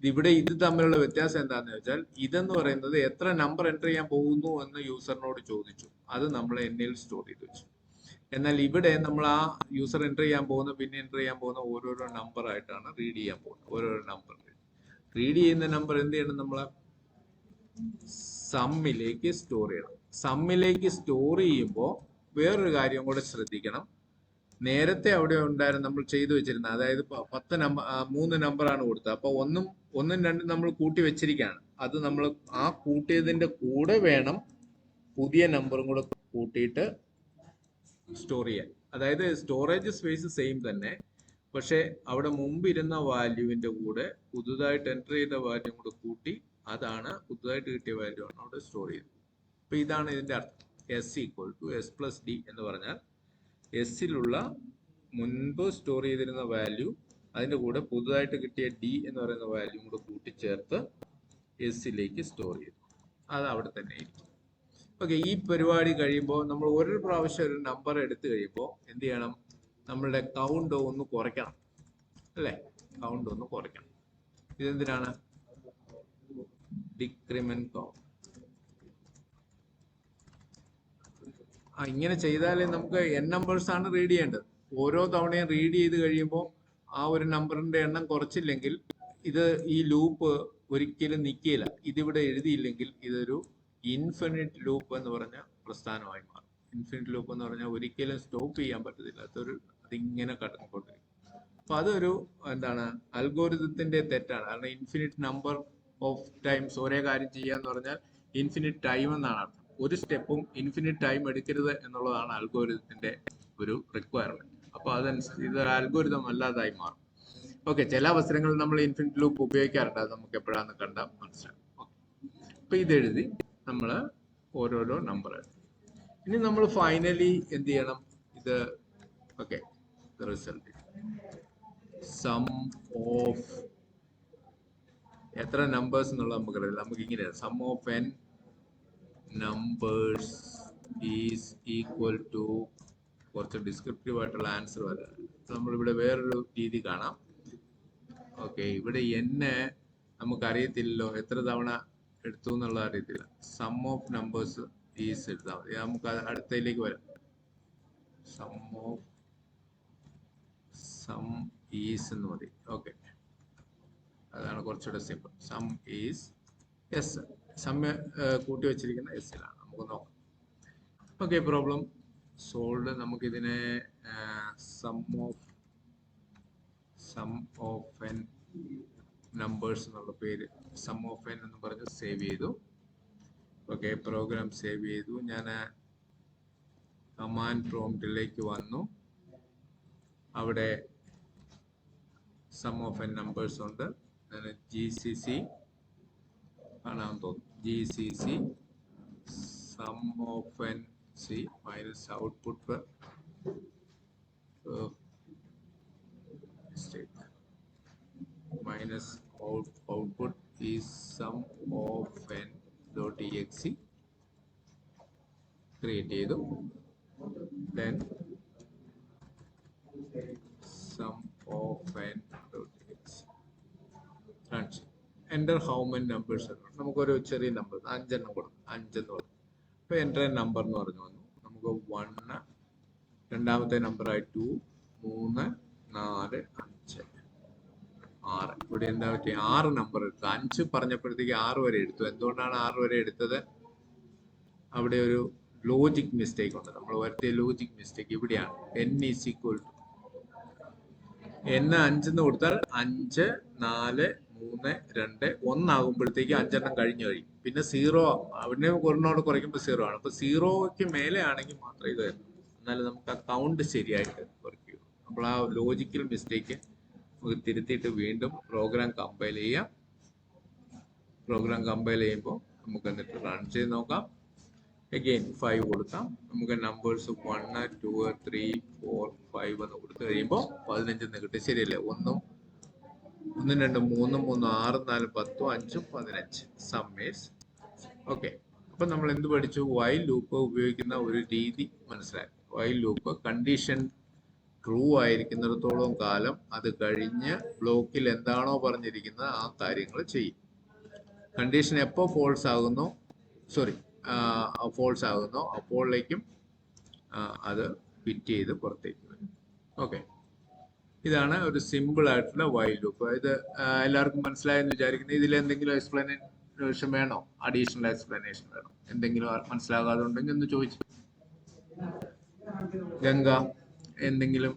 ഇവിടെ ഇത് തമ്മിലുള്ള വ്യത്യാസം എന്താണെന്ന് വെച്ചാൽ, ഇതെന്ന് പറയുന്നത് എത്ര നമ്പർ എൻ്റർ ചെയ്യാൻ പോകുന്നു എന്ന് യൂസറിനോട് ചോദിച്ചു, അത് നമ്മൾ എന്നിൽ സ്റ്റോർ ചെയ്ത് വെച്ചു. എന്നാൽ ഇവിടെ നമ്മൾ ആ യൂസർ എൻ്റർ ചെയ്യാൻ പോകുന്ന, പിന്നെ എൻ്റർ ചെയ്യാൻ പോകുന്ന ഓരോരോ നമ്പർ ആയിട്ടാണ് റീഡ് ചെയ്യാൻ പോകുന്നത്. ഓരോരോ നമ്പർ റീഡ് ചെയ്യുന്ന നമ്പർ എന്ത് ചെയ്യണം? നമ്മൾ സമ്മിലേക്ക് സ്റ്റോർ ചെയ്യണം. സമ്മിലേക്ക് സ്റ്റോർ ചെയ്യുമ്പോൾ വേറൊരു കാര്യം കൂടെ ശ്രദ്ധിക്കണം. നേരത്തെ അവിടെ ഉണ്ടായിരുന്ന നമ്മൾ ചെയ്തു വെച്ചിരുന്ന, അതായത് 3 നമ്പറാണ് കൊടുത്തത്. അപ്പൊ ഒന്നും രണ്ടും നമ്മൾ കൂട്ടി വെച്ചിരിക്കുകയാണ്. അത് നമ്മൾ ആ കൂട്ടിയതിന്റെ കൂടെ വേണം പുതിയ നമ്പറും കൂടെ കൂട്ടിയിട്ട് സ്റ്റോർ ചെയ്യാൻ. അതായത് സ്റ്റോറേജ് സ്പേസ് സെയിം തന്നെ, പക്ഷെ അവിടെ മുമ്പിരുന്ന വാല്യൂവിന്റെ കൂടെ പുതുതായിട്ട് എൻ്റർ ചെയ്ത വാല്യൂ കൂടെ കൂട്ടി, അതാണ് പുതുതായിട്ട് കിട്ടിയ വാല്യൂ ആണ് അവിടെ സ്റ്റോർ ചെയ്തത്. അപ്പൊ ഇതാണ് ഇതിന്റെ അർത്ഥം. s equal to s plus D എന്ന് പറഞ്ഞാൽ എസ്സിലുള്ള മുൻപ് സ്റ്റോർ ചെയ്തിരുന്ന വാല്യൂ, അതിന്റെ കൂടെ പുതുതായിട്ട് കിട്ടിയ ഡി എന്ന് പറയുന്ന വാല്യൂ കൂടെ കൂട്ടിച്ചേർത്ത് എസ്സിലേക്ക് സ്റ്റോർ ചെയ്തു. അത് അവിടെ തന്നെ ഇരിക്കും. ഓക്കെ, ഈ പരിപാടി കഴിയുമ്പോൾ നമ്മൾ ഒരു പ്രാവശ്യം ഒരു നമ്പർ എടുത്തു കഴിയുമ്പോൾ എന്ത് ചെയ്യണം? നമ്മളുടെ കൗണ്ട് ഒന്ന് കുറയ്ക്കണം, അല്ലേ? കൗണ്ട് ഒന്ന് കുറയ്ക്കണം. ഇതെന്തിനാണ്? Decrement count. ഇങ്ങനെ ചെയ്താലേ നമുക്ക് n നമ്പേഴ്സ് ആണ് റീഡ് ചെയ്യേണ്ടത്. ഓരോ തവണയും റീഡ് ചെയ്ത് കഴിയുമ്പോൾ ആ ഒരു നമ്പറിന്റെ എണ്ണം കുറച്ചില്ലെങ്കിൽ ഈ ലൂപ്പ് ഒരിക്കലും നിൽക്കില്ല. ഇതിവിടെ എഴുതിയില്ലെങ്കിൽ ഇതൊരു ഇൻഫിനിറ്റ് ലൂപ്പ് എന്ന് പറഞ്ഞ പ്രസ്ഥാനമായി മാറും. ഇൻഫിനിറ്റ് ലൂപ്പ് എന്ന് പറഞ്ഞാൽ ഒരിക്കലും സ്റ്റോപ്പ് ചെയ്യാൻ പറ്റത്തില്ല. അതിങ്ങനെ കടന്നുകൊണ്ടിരിക്കും. അപ്പൊ അതൊരു അൽഗോരിതത്തിന്റെ തെറ്റാണ്. കാരണം ഇൻഫിനിറ്റ് നമ്പർ ഓഫ് ടൈംസ് ഒരേ കാര്യം ചെയ്യാന്ന് പറഞ്ഞാൽ ഇൻഫിനിറ്റ് ടൈം എന്നാണ് അർത്ഥം. ഒരു സ്റ്റെപ്പും ഇൻഫിനിറ്റ് ടൈം എടുക്കരുത് എന്നുള്ളതാണ് അൽഗോരിതത്തിന്റെ ഒരു റിക്വയർമെന്റ്. അപ്പൊ അതനുസരിച്ച് ഇതൊരു അൽഗോരിതം അല്ലാതായി മാറും. ഓക്കെ, ചില അവസരങ്ങളിൽ നമ്മൾ ഇൻഫിനിറ്റ് ലൂപ്പ് ഉപയോഗിക്കാറുണ്ട്. അത് നമുക്ക് എപ്പോഴാന്ന് കണ്ടാൽ മനസ്സിലാവും. അപ്പൊ ഇതെഴുതി നമ്മൾ ഓരോരോ നമ്പർ എഴുതി. ഇനി നമ്മൾ ഫൈനലി എന്ത് ചെയ്യണം? ഇത് ഓക്കെ, റിസൾട്ട് സം ഓഫ് എത്ര നമ്പേഴ്സ് എന്നുള്ളത് നമുക്കറിയില്ല. നമുക്ക് ഇങ്ങനെ sum of n numbers is equal to കുറച്ച് ഡിസ്ക്രിപ്റ്റീവ് ആയിട്ടുള്ള ആൻസർ വരാം. നമ്മളിവിടെ വേറൊരു രീതി കാണാം. ഓക്കെ, ഇവിടെ n നമുക്കറിയത്തില്ലല്ലോ, എത്ര തവണ എടുത്തു എന്നുള്ള അറിയത്തില്ല. സം ഓഫ് നമ്പേഴ്സ് ഈസ് എടുത്താൽ മതി. നമുക്ക് അടുത്തതിലേക്ക് വരാം. സം ഈസ് എന്ന് മതി. ഓക്കെ, അതാണ് കുറച്ചുകൂടെ simple. Sum is S. Sum കൂട്ടി വെച്ചിരിക്കുന്ന എസ്സിലാണ്. നമുക്ക് നോക്കാം. Okay, problem solve. നമുക്കിതിനെ സം ഓഫ് n നമ്പേഴ്സ് എന്നുള്ള പേര് സം ഓഫ് n എന്ന് പറഞ്ഞ് സേവ് ചെയ്തു. ഓക്കെ, പ്രോഗ്രാം സേവ് ചെയ്തു. ഞാൻ കമാൻഡ് പ്രോംപ്റ്റിലേക്ക് വന്നു. അവിടെ സം ഓഫ് n നമ്പേഴ്സ് ഉണ്ട്. GCC കാണാൻ തോന്നുന്നു. GCC sum of n minus output minus output is sum of n dot exe create ചെയ്തു. Then sum of n dot exe enter how many numbers. നമുക്കൊരു ചെറിയ number 5 എണ്ണം കൊടുക്കും. 5 എന്ന് പറഞ്ഞു. അപ്പൊ എൻ്റർ നമ്പർ എന്ന് പറഞ്ഞു വന്നു. നമുക്ക് 1, രണ്ടാമത്തെ നമ്പറായി 2, 3, 4, 5, 6. ഇവിടെ എന്താ പറ്റി? 6 നമ്പർ എടുത്തു. 5 പറഞ്ഞപ്പോഴത്തേക്ക് 6 വരെ എടുത്തു. എന്തുകൊണ്ടാണ് 6 വരെ എടുത്തത്? അവിടെ ഒരു ലോജിക് മിസ്റ്റേക്ക് ഉണ്ട്. നമ്മൾ വരുത്തിയ ലോജിക് മിസ്റ്റേക്ക് ഇവിടെയാണ്. n is equal to n 5 എന്ന് കൊടുത്താൽ 5, 4, 3, 2, 1 ആകുമ്പോഴത്തേക്ക് 5 എണ്ണം കഴിഞ്ഞു കഴിയും. പിന്നെ 0 അവിടെ ഒരെണ്ണോട് കുറയ്ക്കുമ്പോൾ 0 ആണ്. അപ്പൊ 0ക്ക് മേലെ ആണെങ്കിൽ മാത്രമേ ഇത് വരും. എന്നാലും നമുക്ക് ആ കൗണ്ട് ശരിയായിട്ട് വർക്ക് ചെയ്യും. അപ്പോൾ ആ ലോജിക്കൽ മിസ്റ്റേക്ക് നമുക്ക് തിരുത്തിയിട്ട് വീണ്ടും പ്രോഗ്രാം കമ്പൈൽ ചെയ്യാം. പ്രോഗ്രാം കമ്പൈൽ ചെയ്യുമ്പോൾ നമുക്ക് എന്നിട്ട് റൺ ചെയ്ത് നോക്കാം. അഗെയിൻ 5 കൊടുക്കാം. നമുക്ക് നമ്പേഴ്സ് 1, 2, 3, 4, 5 എന്ന് കൊടുത്തു കഴിയുമ്പോൾ 15 എന്ന് കിട്ടും. ശരിയല്ലേ? 1, 2, 3, 3, 6, 4, 10, 5, 15. സമ്മേഴ്സ്. ഓക്കെ, അപ്പൊ നമ്മൾ എന്ത് പഠിച്ചു? വൈൽ ലൂപ്പ് ഉപയോഗിക്കുന്ന ഒരു രീതി മനസ്സിലായി. വൈൽ ലൂപ്പ് കണ്ടീഷൻ ട്രൂ ആയിരിക്കുന്നിടത്തോളം കാലം അത് കഴിഞ്ഞ് ബ്ലോക്കിൽ എന്താണോ പറഞ്ഞിരിക്കുന്നത് ആ കാര്യങ്ങൾ ചെയ്യും. കണ്ടീഷൻ എപ്പോൾ ഫോൾസ് ആകുന്നോ അപ്പോഴേക്കും അത് ഫിറ്റ് ചെയ്ത് പുറത്തേക്ക് വരും. ഓക്കെ, ഇതാണ് ഒരു സിമ്പിൾ ആയിട്ടുള്ള വൈൽ ലൂപ്പ്. ഇത് എല്ലാവർക്കും മനസ്സിലായെന്ന് വിചാരിക്കുന്നു. ഇതിൽ എന്തെങ്കിലും എക്സ്പ്ലനേഷൻ വേണോ? അഡീഷണൽ എക്സ്പ്ലനേഷൻ വേണോ? എന്തെങ്കിലും മനസ്സിലാകാതെ ഉണ്ടെങ്കിൽ ഒന്ന് ചോദിച്ചു. ഗംഗ, എന്തെങ്കിലും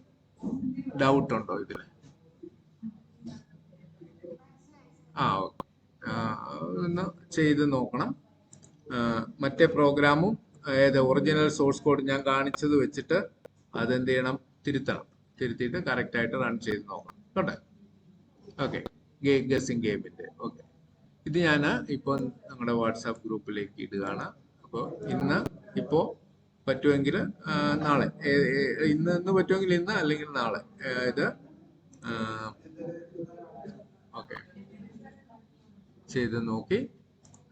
ഡൗട്ട് ഉണ്ടോ ഇതിൽ? ഓക്കെ, ഒന്ന് ചെയ്ത് നോക്കണം. മറ്റേ പ്രോഗ്രാമും ഒറിജിനൽ സോഴ്സ് കോഡ് ഞാൻ കാണിച്ചത് വെച്ചിട്ട് അതെന്ത് ചെയ്യണം? തിരുത്തിയിട്ട് കറക്റ്റ് ആയിട്ട് റൺ ചെയ്ത് നോക്കണം കേട്ടെ. ഓക്കെ, ഗസ്സിംഗ് ഗെയിമിന്റെ. ഓക്കെ, ഇത് ഞാൻ ഇപ്പോൾ ഞങ്ങളുടെ വാട്സാപ്പ് ഗ്രൂപ്പിലേക്ക് ഇടുകയാണ്. അപ്പോൾ ഇപ്പോൾ പറ്റുമെങ്കിൽ നാളെ, ഇന്ന് പറ്റുമെങ്കിൽ ഇന്ന്, അല്ലെങ്കിൽ നാളെ ഇത് ഓക്കെ ചെയ്ത് നോക്കി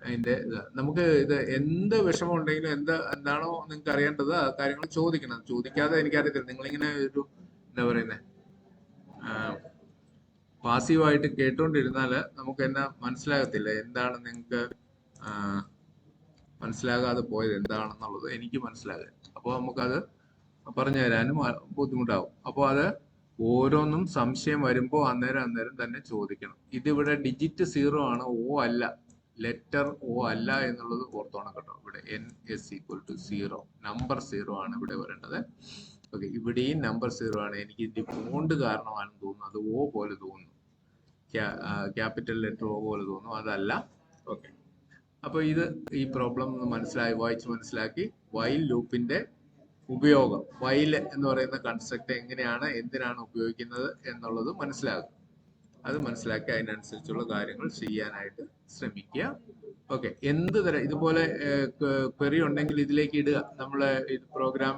അതിന്റെ നമുക്ക് ഇത് എന്ത് വിഷമം ഉണ്ടെങ്കിലും എന്താണോ നിങ്ങൾക്ക് അറിയേണ്ടത് ആ കാര്യങ്ങൾ ചോദിക്കണം. ചോദിക്കാതെ എനിക്കറിയത്തില്ല. നിങ്ങളിങ്ങനെ ഒരു എന്താ പറയുന്നത് പാസീവായിട്ട് കേട്ടോണ്ടിരുന്നാൽ നമുക്ക് എന്നാ മനസ്സിലാകത്തില്ല. എന്താണ് നിങ്ങൾക്ക് മനസ്സിലാകാതെ പോയത് എന്താണെന്നുള്ളത് എനിക്ക് മനസ്സിലാകും. അപ്പോൾ നമുക്കത് പറഞ്ഞു തരാനും ബുദ്ധിമുട്ടാവും. അപ്പോൾ അത് ഓരോന്നും സംശയം വരുമ്പോൾ അന്നേരം തന്നെ ചോദിക്കണം. ഇതിവിടെ ഡിജിറ്റ് 0 ആണ്, ഓ അല്ല, ലെറ്റർ ഓ അല്ല എന്നുള്ളത് ഓർത്തോണം കേട്ടോ. ഇവിടെ n=0, നമ്പർ 0 ആണ് ഇവിടെ വരേണ്ടത്. ഓക്കെ, ഇവിടെയും നമ്പർ 0 ആണ്. എനിക്ക് ഇതിന്റെ ഫോണ്ട് കാരണമാണെന്ന് തോന്നുന്നു, അത് ഓ പോലെ തോന്നുന്നു, ക്യാപിറ്റൽ ലെറ്റർ ഓ പോലെ തോന്നുന്നു, അതല്ല. ഓക്കെ, അപ്പൊ ഇത് ഈ പ്രോബ്ലം വായിച്ച് മനസ്സിലാക്കി വൈൽ ലൂപ്പിന്റെ ഉപയോഗം, വൈൽ എന്ന് പറയുന്ന കൺസ്ട്രക്ട് എങ്ങനെയാണ്, എന്തിനാണ് ഉപയോഗിക്കുന്നത് എന്നുള്ളത് മനസ്സിലാകും. അത് മനസ്സിലാക്കി അതിനനുസരിച്ചുള്ള കാര്യങ്ങൾ ചെയ്യാനായിട്ട് ശ്രമിക്കുക. ഓക്കെ, എന്ത് തരം ഇതുപോലെ ക്വറി ഉണ്ടെങ്കിൽ ഇതിലേക്ക് ഇടുക. നമ്മളെ പ്രോഗ്രാം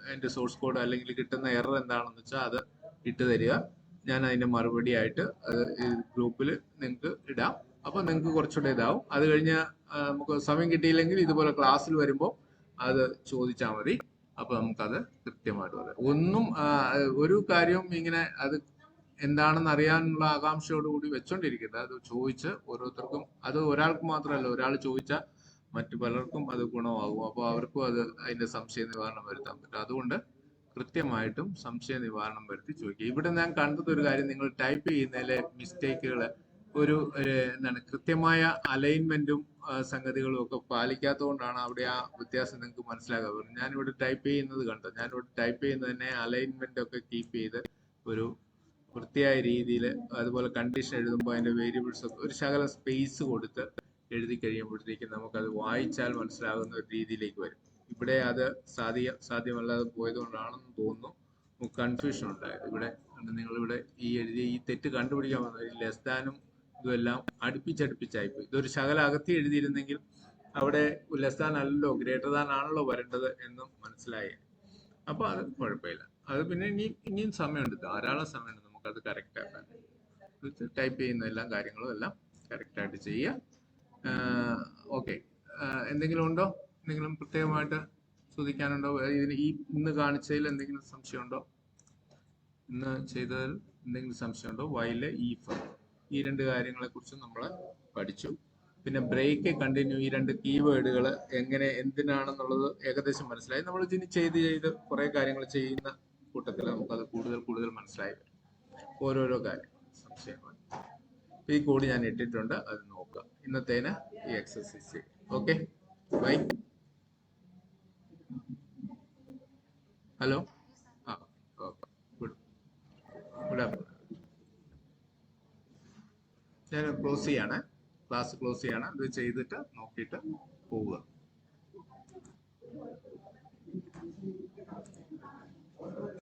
അതിന്റെ സോഴ്സ് കോഡ് അല്ലെങ്കിൽ കിട്ടുന്ന എറർ എന്താണെന്ന് വെച്ചാൽ അത് ഇട്ട് തരിക. ഞാൻ അതിന്റെ മറുപടി ആയിട്ട് ഗ്രൂപ്പിൽ നിങ്ങൾക്ക് ഇടാം. അപ്പൊ നിങ്ങൾക്ക് കുറച്ചുകൂടെ ഇതാവും. അത് കഴിഞ്ഞ് നമുക്ക് സമയം കിട്ടിയില്ലെങ്കിൽ ഇതുപോലെ ക്ലാസ്സിൽ വരുമ്പോൾ അത് ചോദിച്ചാൽ മതി. അപ്പൊ നമുക്കത് കൃത്യമായിട്ട് പറയാം. ഒന്നും ഒരു കാര്യവും ഇങ്ങനെ അത് എന്താണെന്ന് അറിയാനുള്ള ആകാംക്ഷയോടുകൂടി വെച്ചോണ്ടിരിക്കരുത്. അത് ചോദിച്ച് ഓരോരുത്തർക്കും, അത് ഒരാൾക്ക് മാത്രമല്ല, ഒരാൾ ചോദിച്ചാൽ മറ്റു പലർക്കും അത് ഗുണമാകും. അപ്പോൾ അവർക്കും അത് അതിന്റെ സംശയ നിവാരണം വരുത്താൻ പറ്റും. അതുകൊണ്ട് കൃത്യമായിട്ടും സംശയ നിവാരണം വരുത്തി ചോദിക്കുക. ഇവിടെ ഞാൻ കണ്ടത് ഒരു കാര്യം, നിങ്ങൾ ടൈപ്പ് ചെയ്യുന്നതിലെ മിസ്റ്റേക്കുകൾ എന്താണ് കൃത്യമായ അലൈൻമെന്റും സംഗതികളും ഒക്കെ പാലിക്കാത്തതുകൊണ്ടാണ് അവിടെ ആ വ്യത്യാസം നിങ്ങൾക്ക് മനസ്സിലാകാതെ. ഞാനിവിടെ ടൈപ്പ് ചെയ്യുന്നത് കണ്ടോ, ഞാനിവിടെ ടൈപ്പ് ചെയ്യുന്നത് തന്നെ അലൈൻമെന്റ് ഒക്കെ കീപ്പ് ചെയ്ത് ഒരു വൃത്തിയായ രീതിയിൽ, അതുപോലെ കണ്ടീഷൻ എഴുതുമ്പോൾ അതിന്റെ വേരിയബിൾസ് ഒക്കെ ഒരു ശകലം സ്പേസ് കൊടുത്ത് എഴുതി കഴിയുമ്പോഴത്തേക്കും നമുക്കത് വായിച്ചാൽ മനസ്സിലാകുന്ന ഒരു രീതിയിലേക്ക് വരും. ഇവിടെ അത് സാധ്യമല്ലാതെ പോയതുകൊണ്ടാണെന്ന് തോന്നുന്നു കൺഫ്യൂഷൻ ഉണ്ടായത്. ഇവിടെ നിങ്ങളിവിടെ ഈ എഴുതിയ ഈ തെറ്റ് കണ്ടുപിടിക്കാൻ വന്നത് ലെസ് ദാനും ഇതെല്ലാം അടുപ്പിച്ചടുപ്പിച്ചായിപ്പോയി. ഇതൊരു ശകലം അകത്തി എഴുതിയിരുന്നെങ്കിൽ അവിടെ ലെസ് ദാൻ അല്ലല്ലോ ഗ്രേറ്റർ ദാൻ ആണല്ലോ വരേണ്ടത് എന്നും മനസ്സിലായി. അപ്പൊ അത് കുഴപ്പമില്ല. അത് പിന്നെ ഇനിയും സമയമുണ്ട്, ധാരാളം സമയമുണ്ട് നമുക്കത് കറക്റ്റ് ആക്കാൻ. ടൈപ്പ് ചെയ്യുന്ന എല്ലാ കാര്യങ്ങളും എല്ലാം കറക്റ്റ് ആയിട്ട് ചെയ്യുക. ഓക്കെ, എന്തെങ്കിലും ഉണ്ടോ? എന്തെങ്കിലും പ്രത്യേകമായിട്ട് ചോദിക്കാനുണ്ടോ? ഇന്ന് കാണിച്ചതിൽ എന്തെങ്കിലും സംശയമുണ്ടോ? ഇന്ന് ചെയ്തതിൽ എന്തെങ്കിലും സംശയമുണ്ടോ? വൈല് ഈഫ്, ഈ രണ്ട് കാര്യങ്ങളെ കുറിച്ച് നമ്മൾ പഠിച്ചു. പിന്നെ ബ്രേക്ക്, കണ്ടിന്യൂ, ഈ രണ്ട് കീവേഡുകൾ എങ്ങനെ എന്തിനാണെന്നുള്ളത് ഏകദേശം മനസ്സിലായി. നമ്മൾ ഇതിന് ചെയ്ത് കുറെ കാര്യങ്ങൾ ചെയ്യുന്ന കൂട്ടത്തിൽ നമുക്കത് കൂടുതൽ മനസ്സിലായി വരും. ഓരോരോ കാര്യം സംശയങ്ങൾ ഈ കോഡ് ഞാൻ ഇട്ടിട്ടുണ്ട്, അത് നോക്കുക. ഇന്നത്തേന് ഈ exercise. Okay, bye. Hello, okay, good afternoon. ഞാൻ ക്ലോസ് ചെയ്യാണ്, ക്ലാസ് ക്ലോസ് ചെയ്യാണ്. ഇത് ചെയ്തിട്ട് നോക്കിയിട്ട് പോവുക.